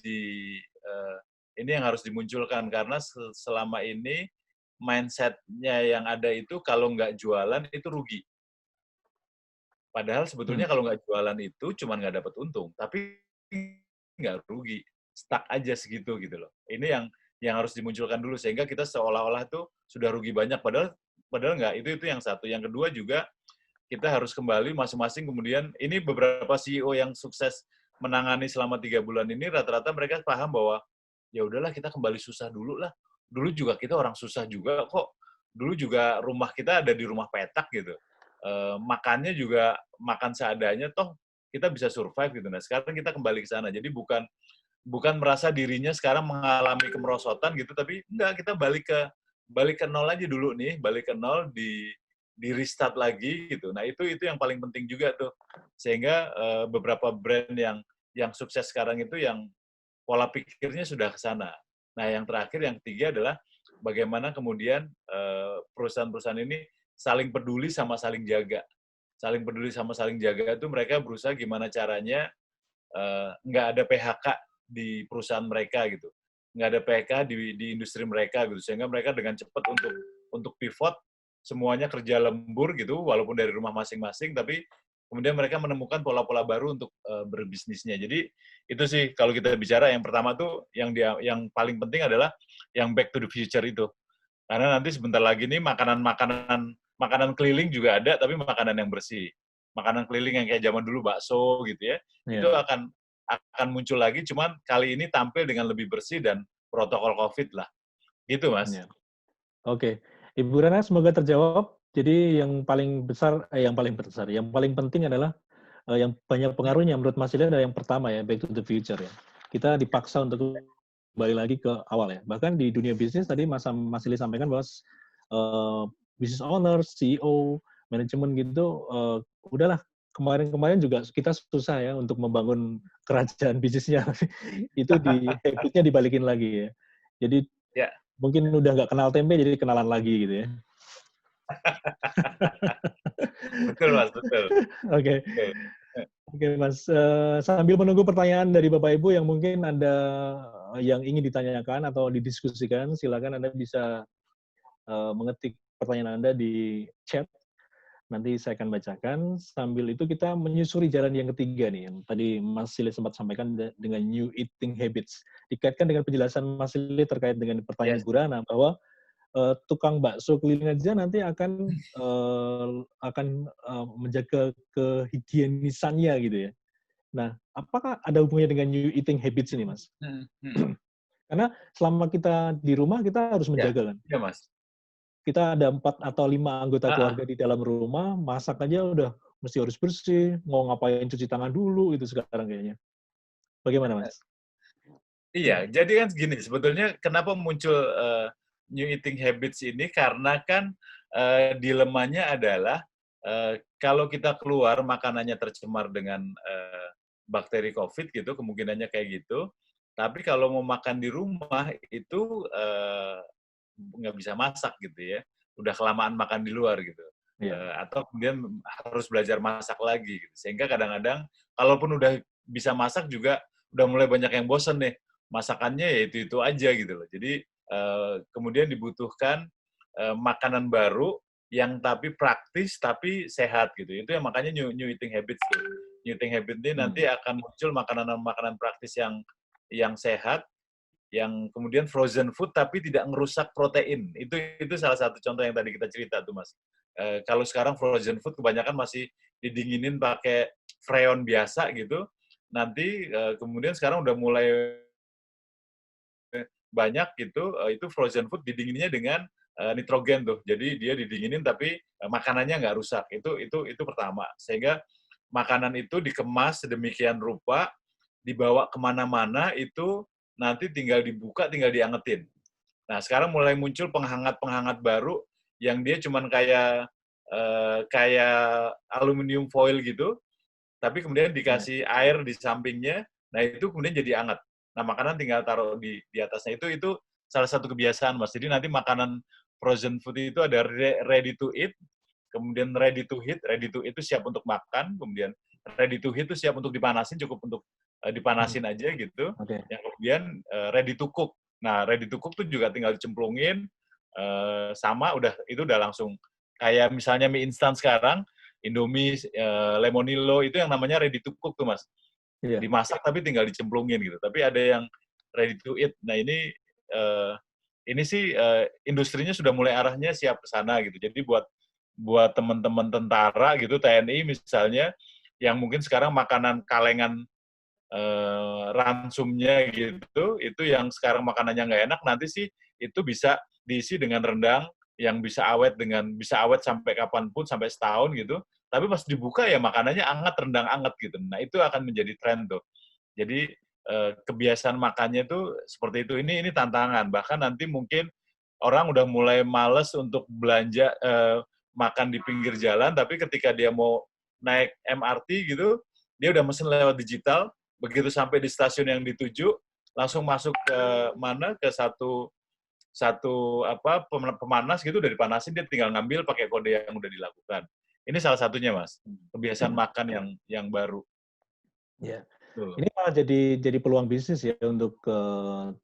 ini yang harus dimunculkan karena selama ini mindset-nya yang ada itu kalau nggak jualan itu rugi. Padahal sebetulnya kalau nggak jualan itu cuma nggak dapat untung, tapi nggak rugi, stuck aja segitu gitu loh. Ini yang harus dimunculkan dulu sehingga kita seolah-olah tuh sudah rugi banyak padahal padahal nggak. Itu yang satu. Yang kedua juga kita harus kembali masing-masing kemudian ini beberapa CEO yang sukses menangani selama 3 bulan ini rata-rata mereka paham bahwa ya udahlah kita kembali susah dulu lah. Dulu juga kita orang susah juga kok. Dulu juga rumah kita ada di rumah petak gitu. Makannya juga makan seadanya toh kita bisa survive gitu. Nah, sekarang kita kembali ke sana. Jadi bukan merasa dirinya sekarang mengalami kemerosotan gitu, tapi enggak, kita balik ke nol aja dulu nih, balik ke nol, di restart lagi gitu. Nah itu yang paling penting juga tuh, sehingga beberapa brand yang sukses sekarang itu yang pola pikirnya sudah ke sana. Nah yang terakhir, yang ketiga adalah bagaimana kemudian perusahaan-perusahaan ini saling peduli sama saling jaga. Saling peduli sama saling jaga itu mereka berusaha gimana caranya nggak ada PHK di perusahaan mereka gitu, nggak ada PHK di industri mereka gitu, sehingga mereka dengan cepat untuk pivot, semuanya kerja lembur gitu, walaupun dari rumah masing-masing, tapi kemudian mereka menemukan pola-pola baru untuk berbisnisnya. Jadi itu sih kalau kita bicara yang pertama tuh yang paling penting adalah yang back to the future itu, karena nanti sebentar lagi nih makanan keliling juga ada, tapi makanan yang bersih. Makanan keliling yang kayak zaman dulu bakso gitu ya, itu Yeah. akan muncul lagi, cuman kali ini tampil dengan lebih bersih dan protokol COVID lah. Gitu, Mas. Yeah. Oke, Ibu Rana semoga terjawab. Jadi yang paling penting adalah yang banyak pengaruhnya menurut Mas Ilya adalah yang pertama ya, back to the future ya. Kita dipaksa untuk kembali lagi ke awal ya. Bahkan di dunia bisnis tadi Mas Ilya sampaikan bahwa business owner, CEO, manajemen gitu, udahlah kemarin-kemarin juga kita susah ya untuk membangun kerajaan bisnisnya. Itu habitnya dibalikin lagi ya. Jadi Ya, mungkin udah nggak kenal tempe jadi kenalan lagi gitu ya. betul, Mas, betul. Oke, Oke. oke Mas. Sambil menunggu pertanyaan dari Bapak Ibu yang mungkin Anda yang ingin ditanyakan atau didiskusikan, silakan Anda bisa mengetik pertanyaan Anda di chat. Nanti saya akan bacakan. Sambil itu kita menyusuri jalan yang ketiga nih, yang tadi Mas Sili sempat sampaikan dengan new eating habits. Dikaitkan dengan penjelasan Mas Sili terkait dengan pertanyaan Yes. Ibu Rana, bahwa tukang bakso keliling aja nanti akan menjaga kehigienisannya gitu ya. Nah, apakah ada hubungannya dengan new eating habits ini, Mas? Hmm, hmm. Karena selama kita di rumah kita harus Ya, menjaga kan. ya, Mas. Kita ada 4 atau 5 anggota Ah, ah. keluarga di dalam rumah, masak aja udah mesti harus bersih, mau ngapain cuci tangan dulu itu sekarang kayaknya. Bagaimana, Mas? Iya, jadi kan gini, sebetulnya kenapa muncul new eating habits ini, karena kan dilemanya adalah kalau kita keluar makanannya tercemar dengan bakteri COVID gitu, kemungkinannya kayak gitu. Tapi kalau mau makan di rumah itu nggak bisa masak gitu ya, udah kelamaan makan di luar gitu. Iya. Atau kemudian harus belajar masak lagi gitu. Sehingga kadang-kadang kalaupun udah bisa masak juga udah mulai banyak yang bosen nih, masakannya ya itu aja gitu loh. Jadi kemudian dibutuhkan makanan baru yang tapi praktis tapi sehat gitu. Itu yang makanya new eating habits tuh. New eating habit ini nanti akan muncul makanan-makanan praktis yang sehat, yang kemudian frozen food tapi tidak ngerusak protein. Itu salah satu contoh yang tadi kita cerita tuh, Mas. Kalau sekarang frozen food kebanyakan masih didinginin pakai freon biasa gitu. Nanti kemudian sekarang udah mulai banyak gitu, itu frozen food didinginnya dengan nitrogen tuh. Jadi dia didinginin tapi makanannya nggak rusak. Itu pertama. Sehingga makanan itu dikemas sedemikian rupa, dibawa kemana-mana itu nanti tinggal dibuka, tinggal diangetin. Nah sekarang mulai muncul penghangat-penghangat baru yang dia cuman kayak aluminium foil gitu, tapi kemudian Ya. dikasih air di sampingnya, nah itu kemudian jadi anget. Nah makanan tinggal taruh di atasnya. Itu salah satu kebiasaan, Mas. Jadi nanti makanan frozen food itu ada ready to eat, kemudian ready to heat. Ready to eat itu siap untuk makan, kemudian ready to heat itu siap untuk dipanasin, cukup untuk dipanasin aja gitu. Oke. Yang kemudian ready to cook. Nah ready to cook itu juga tinggal dicemplungin, sama itu udah langsung. Kayak misalnya mie instan sekarang, Indomie, Lemonilo, itu yang namanya ready to cook tuh, Mas. Iya. Dimasak tapi tinggal dicemplungin gitu. Tapi ada yang ready to eat. Nah ini sih industrinya sudah mulai arahnya siap ke sana gitu. Jadi buat teman-teman tentara gitu, TNI misalnya, yang mungkin sekarang makanan kalengan ransumnya gitu, itu yang sekarang makanannya nggak enak, nanti sih itu bisa diisi dengan rendang yang bisa awet sampai kapanpun, sampai setahun gitu. Tapi pas dibuka ya makanannya anget, rendang anget gitu. Nah itu akan menjadi tren tuh. Jadi kebiasaan makannya itu seperti itu. Ini tantangan. Bahkan nanti mungkin orang udah mulai males untuk belanja makan di pinggir jalan, tapi ketika dia mau naik MRT gitu, dia udah mesen lewat digital. Begitu sampai di stasiun yang dituju, langsung masuk ke mana, ke satu pemanas gitu, udah dipanasin, dia tinggal ngambil pakai kode yang udah dilakukan. Ini salah satunya, Mas, kebiasaan makan yang baru. Ya, Tuh. ini malah jadi peluang bisnis ya untuk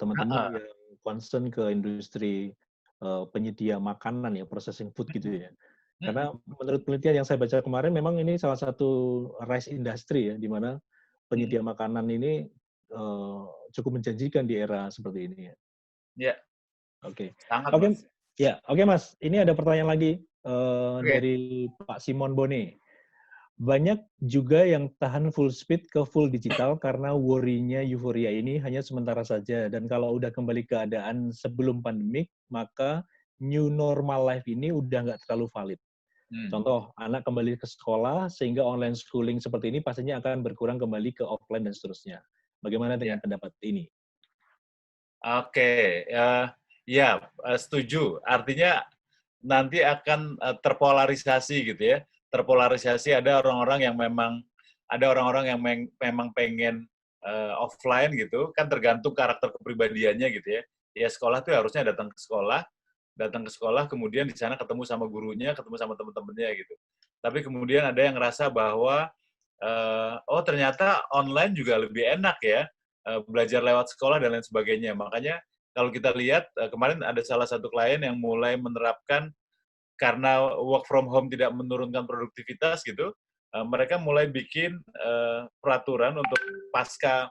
teman-teman yang concern ke industri penyedia makanan ya, processing food gitu ya. Karena menurut penelitian yang saya baca kemarin, memang ini salah satu rice industry ya, di mana penyedia makanan ini cukup menjanjikan di era seperti ini ya. Ya, Oke, sangat, oke, Mas. ya, oke Mas. Ini ada pertanyaan lagi Oke. dari Pak Simon Bone. Banyak juga yang tahan full speed ke full digital karena worry-nya euforia ini hanya sementara saja. Dan kalau udah kembali keadaan sebelum pandemik, maka new normal life ini udah nggak terlalu valid. Contoh, anak kembali ke sekolah sehingga online schooling seperti ini pastinya akan berkurang kembali ke offline dan seterusnya. Bagaimana dengan pendapat ini? Oke, ya, setuju. Artinya nanti akan terpolarisasi gitu ya. Terpolarisasi, ada orang-orang yang memang pengen offline gitu, kan tergantung karakter kepribadiannya gitu ya. Ya sekolah tuh harusnya datang ke sekolah, kemudian di sana ketemu sama gurunya, ketemu sama teman-temannya gitu. Tapi kemudian ada yang ngerasa bahwa oh ternyata online juga lebih enak ya, belajar lewat sekolah dan lain sebagainya. Makanya kalau kita lihat kemarin ada salah satu klien yang mulai menerapkan, karena work from home tidak menurunkan produktivitas gitu, mereka mulai bikin peraturan untuk pasca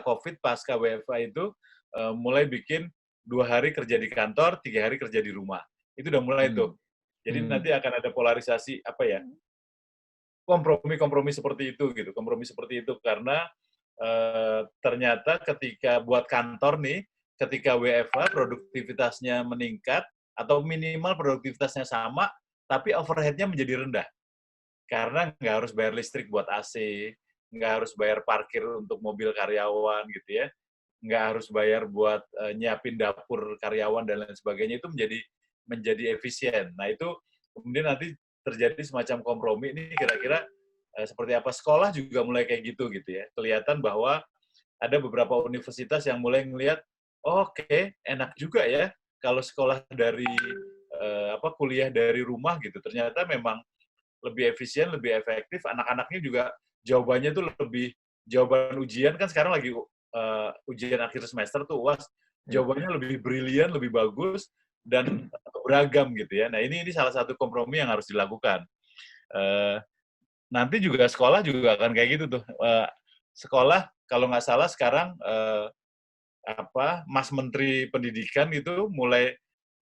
COVID, pasca WFA itu mulai bikin 2 hari kerja di kantor, 3 hari kerja di rumah. Itu udah mulai tuh. Jadi nanti akan ada polarisasi kompromi-kompromi seperti itu gitu. Kompromi seperti itu karena ternyata ketika buat kantor nih, ketika WFH produktivitasnya meningkat atau minimal produktivitasnya sama, tapi overhead-nya menjadi rendah. Karena nggak harus bayar listrik buat AC, nggak harus bayar parkir untuk mobil karyawan gitu ya, nggak harus bayar buat nyiapin dapur karyawan dan lain sebagainya, itu menjadi efisien. Nah itu kemudian nanti terjadi semacam kompromi, ini kira-kira seperti apa. Sekolah juga mulai kayak gitu ya. Kelihatan bahwa ada beberapa universitas yang mulai ngelihat, oh, oke, enak juga ya kalau sekolah dari kuliah dari rumah gitu. Ternyata memang lebih efisien, lebih efektif. Anak-anaknya juga jawabannya tuh jawaban ujian kan sekarang lagi ujian akhir semester tuh UAS, jawabannya lebih brilian, lebih bagus dan beragam gitu ya. Nah ini salah satu kompromi yang harus dilakukan. Nanti juga sekolah juga akan kayak gitu tuh. Sekolah kalau nggak salah sekarang Mas Menteri Pendidikan itu mulai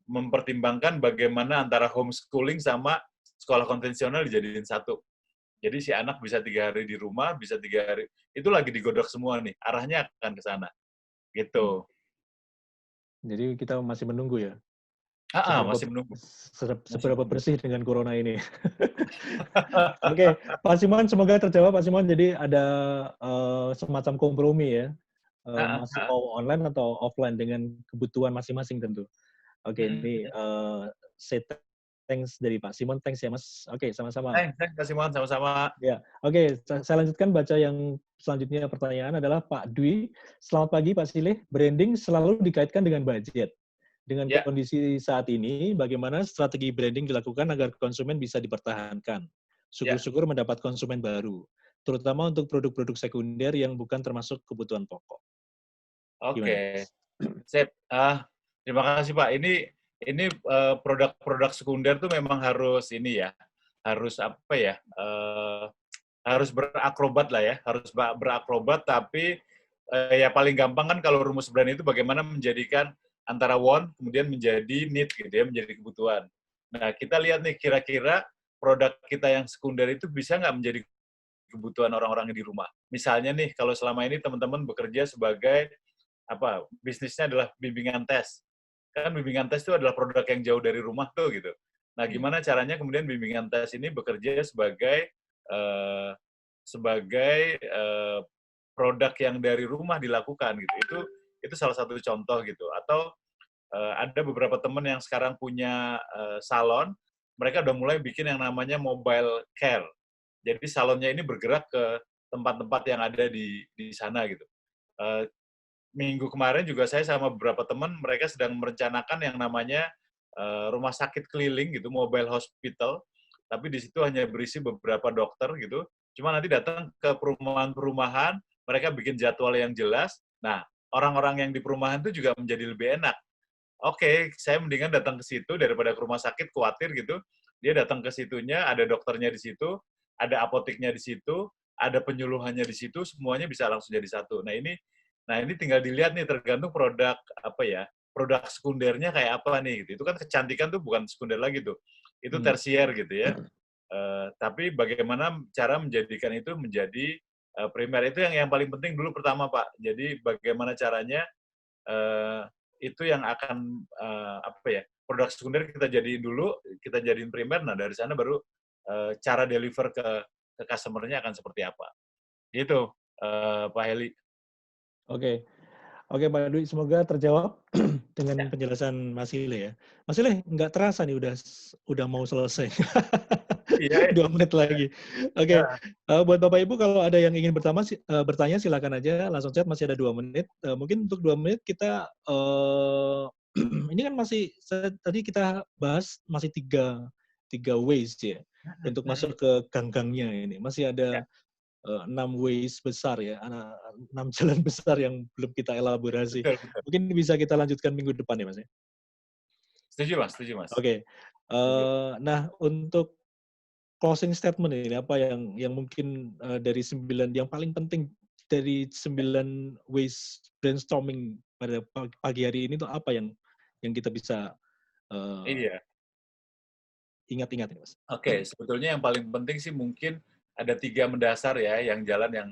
mempertimbangkan bagaimana antara homeschooling sama sekolah konvensional dijadiin satu. Jadi si anak bisa 3 hari di rumah, bisa 3 hari. Itu lagi digodok semua nih, arahnya akan ke sana. Gitu. Jadi kita masih menunggu ya. Masih menunggu. Seberapa bersih dengan corona ini. Oke, Pak Simon, semoga terjawab Pak Simon. Jadi ada semacam kompromi ya, masih mau online atau offline dengan kebutuhan masing-masing tentu. Oke, ini say thanks dari Pak Simon, thanks ya Mas. Oke, sama-sama. Thanks Pak Simon, sama-sama. Ya, oke, saya lanjutkan baca yang selanjutnya. Pertanyaan adalah Pak Dwi. Selamat pagi Pak Silih. Branding selalu dikaitkan dengan budget. Dengan kondisi saat ini, bagaimana strategi branding dilakukan agar konsumen bisa dipertahankan? Syukur-syukur mendapat konsumen baru, terutama untuk produk-produk sekunder yang bukan termasuk kebutuhan pokok. Oke, sip. Terima kasih Pak. Ini produk-produk sekunder tuh memang harus harus berakrobat lah ya, harus berakrobat. Tapi ya paling gampang kan kalau rumus brand itu bagaimana menjadikan antara want kemudian menjadi need gitu ya, menjadi kebutuhan. Nah kita lihat nih kira-kira produk kita yang sekunder itu bisa nggak menjadi kebutuhan orang-orang di rumah. Misalnya nih kalau selama ini teman-teman bekerja sebagai bisnisnya adalah bimbingan tes. Kan bimbingan tes itu adalah produk yang jauh dari rumah tuh gitu. Nah gimana caranya kemudian bimbingan tes ini bekerja sebagai produk yang dari rumah dilakukan gitu. Itu salah satu contoh gitu. Atau ada beberapa teman yang sekarang punya salon, mereka udah mulai bikin yang namanya mobile care. Jadi salonnya ini bergerak ke tempat-tempat yang ada di sana gitu. Eh, Minggu kemarin juga saya sama beberapa teman, mereka sedang merencanakan yang namanya rumah sakit keliling gitu, mobile hospital. Tapi di situ hanya berisi beberapa dokter gitu. Cuma nanti datang ke perumahan-perumahan, mereka bikin jadwal yang jelas. Nah, orang-orang yang di perumahan itu juga menjadi lebih enak. Oke, saya mendingan datang ke situ daripada ke rumah sakit khawatir gitu. Dia datang ke situnya, ada dokternya di situ, ada apoteknya di situ, ada penyuluhannya di situ, semuanya bisa langsung jadi satu. Nah ini tinggal dilihat nih tergantung produk apa ya, produk sekundernya kayak apa nih gitu. Itu kan kecantikan tuh bukan sekunder lagi tuh, itu tersier gitu ya. Tapi bagaimana cara menjadikan itu menjadi primer itu yang paling penting dulu pertama Pak. Jadi bagaimana caranya uh, itu yang akan apa ya, produk sekunder kita jadiin dulu, kita jadiin primer. Nah dari sana baru cara deliver ke customer-nya akan seperti apa. Itu Pak Heli. Oke. Oke, Pak Dwi, semoga terjawab dengan Ya. penjelasan Mas Ile ya. Mas Ile, nggak terasa nih udah mau selesai. Iya. 2 menit lagi. Oke, Ya. buat Bapak Ibu kalau ada yang ingin bertanya silakan aja langsung chat, masih ada 2 menit. Mungkin untuk 2 menit kita ini kan tadi kita bahas masih tiga ways ya untuk masuk ke gang-gangnya ini. Masih Ya. ada 6 ways besar ya, 6 jalan besar yang belum kita elaborasi. Betul, betul. Mungkin bisa kita lanjutkan minggu depan ya, Mas ya? Setuju Mas, setuju Mas. Oke. Setuju. Nah untuk closing statement ini, apa yang mungkin dari 9 yang paling penting dari 9 ways brainstorming pada pagi hari ini tuh apa yang kita bisa Iya. ingat-ingat nih, Mas? Oke, sebetulnya yang paling penting sih mungkin ada 3 mendasar ya, yang jalan yang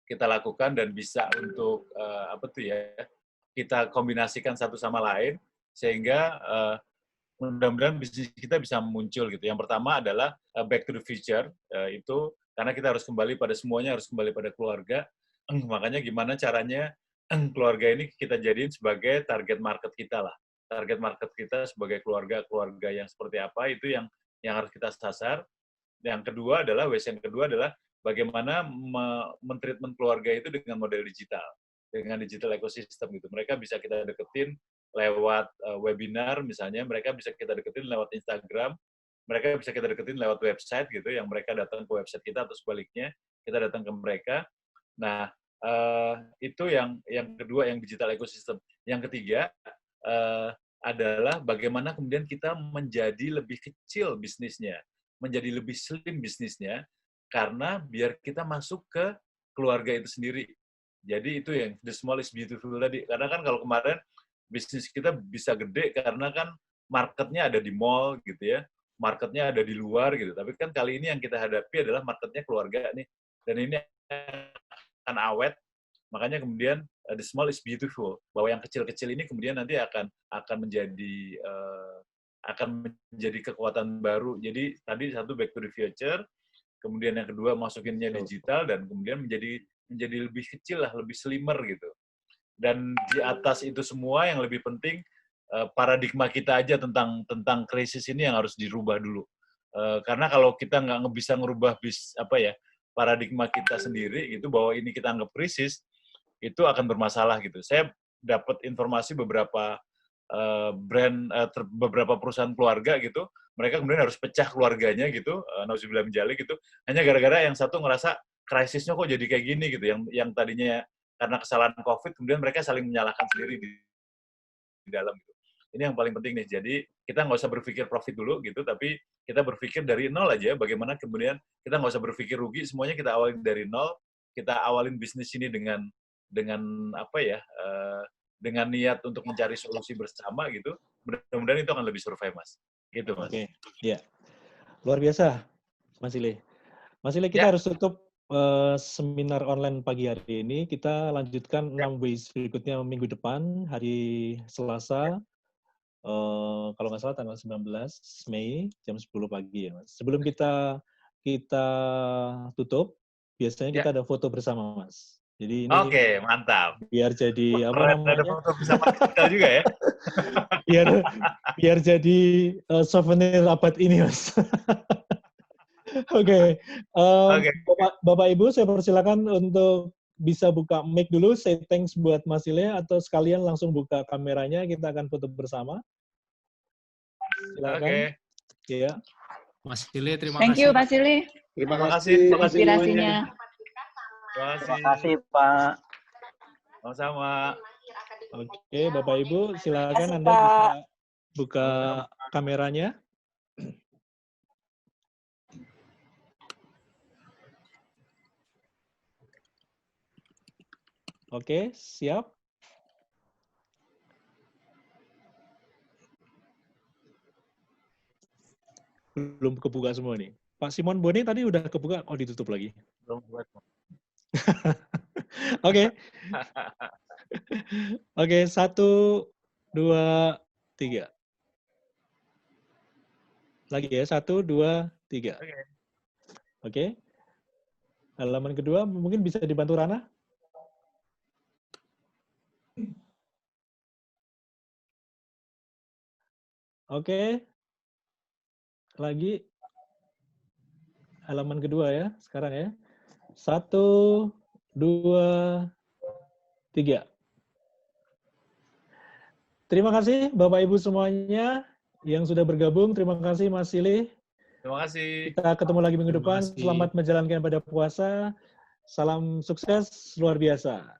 kita lakukan dan bisa untuk apa tuh ya, kita kombinasikan satu sama lain sehingga mudah-mudahan bisnis kita bisa muncul gitu. Yang pertama adalah back to the future, itu karena kita harus kembali pada semuanya, harus kembali pada keluarga. Makanya gimana caranya keluarga ini kita jadiin sebagai target market kita lah. Target market kita sebagai keluarga yang seperti apa, itu yang harus kita sasar. Yang kedua adalah, yang kedua adalah bagaimana mentreatment keluarga itu dengan model digital, dengan digital ecosystem gitu. Mereka bisa kita deketin lewat webinar misalnya, mereka bisa kita deketin lewat Instagram, mereka bisa kita deketin lewat website gitu, yang mereka datang ke website kita atau sebaliknya, kita datang ke mereka. Nah, itu yang kedua, yang digital ecosystem. Yang ketiga adalah bagaimana kemudian kita menjadi lebih kecil bisnisnya, menjadi lebih slim bisnisnya, karena biar kita masuk ke keluarga itu sendiri. Jadi itu yang the small is beautiful tadi. Karena kan kalau kemarin bisnis kita bisa gede karena kan marketnya ada di mall gitu ya, marketnya ada di luar gitu. Tapi kan kali ini yang kita hadapi adalah marketnya keluarga nih, dan ini akan awet. Makanya kemudian the small is beautiful, bahwa yang kecil-kecil ini kemudian nanti akan menjadi kekuatan baru. Jadi tadi satu back to the future, kemudian yang kedua masukinnya digital, dan kemudian menjadi lebih kecil lah, lebih slimmer gitu. Dan di atas itu semua yang lebih penting paradigma kita aja tentang krisis ini yang harus dirubah dulu. Karena kalau kita nggak bisa ngerubah paradigma kita sendiri gitu, bahwa ini kita anggap krisis, itu akan bermasalah gitu. Saya dapat informasi beberapa beberapa perusahaan keluarga gitu, mereka kemudian harus pecah keluarganya gitu, nauzubillah min dzalik gitu, hanya gara-gara yang satu ngerasa krisisnya kok jadi kayak gini gitu, yang tadinya karena kesalahan COVID, kemudian mereka saling menyalahkan sendiri di dalam gitu. Ini yang paling penting nih. Jadi kita nggak usah berpikir profit dulu gitu, tapi kita berpikir dari nol aja. Bagaimana kemudian kita nggak usah berpikir rugi, semuanya kita awalin dari nol. Kita awalin bisnis ini dengan apa ya? Dengan niat untuk mencari solusi bersama gitu. Mudah-mudahan itu akan lebih survive, Mas. Gitu, Mas. Oke, ya. Luar biasa, Mas Ile. Mas Ile, kita Ya. harus tutup seminar online pagi hari ini. Kita lanjutkan 6 ways berikutnya minggu depan, hari Selasa. Kalau nggak salah tanggal 19 Mei jam 10 pagi ya, Mas. Sebelum kita tutup, biasanya kita ada foto bersama, Mas. Jadi ini Oke, mantap. biar jadi apa Keren, ada namanya? foto bersama kita juga ya. biar jadi souvenir abad ini, Mas. Oke. Oke. Bapak Ibu, saya persilakan untuk bisa buka mic dulu, say thanks buat Mas Ile, atau sekalian langsung buka kameranya, kita akan foto bersama. Silakan. Oke. Iya. Mas Ile, terima Thank kasih. you, Mas Ili. Terima kasih. Inspirasinya. Terima kasih, Pak. Sama-sama. Oke, Bapak Ibu, silakan Anda Pak. bisa buka kameranya. Oke, siap. Belum kebuka semua nih. Pak Simon Boni tadi udah kebuka, oh ditutup lagi. Belum buat. Oke. Oke, 1, 2, 3. Lagi ya, 1, 2, 3. Oke. Halaman kedua mungkin bisa dibantu Rana. Oke. Lagi. Halaman kedua ya, sekarang ya. 1, 2, 3. Terima kasih Bapak Ibu semuanya yang sudah bergabung. Terima kasih Mas Silih. Terima kasih. Kita ketemu lagi minggu Terima depan. kasih. Selamat menjalankan ibadah puasa. Salam sukses luar biasa.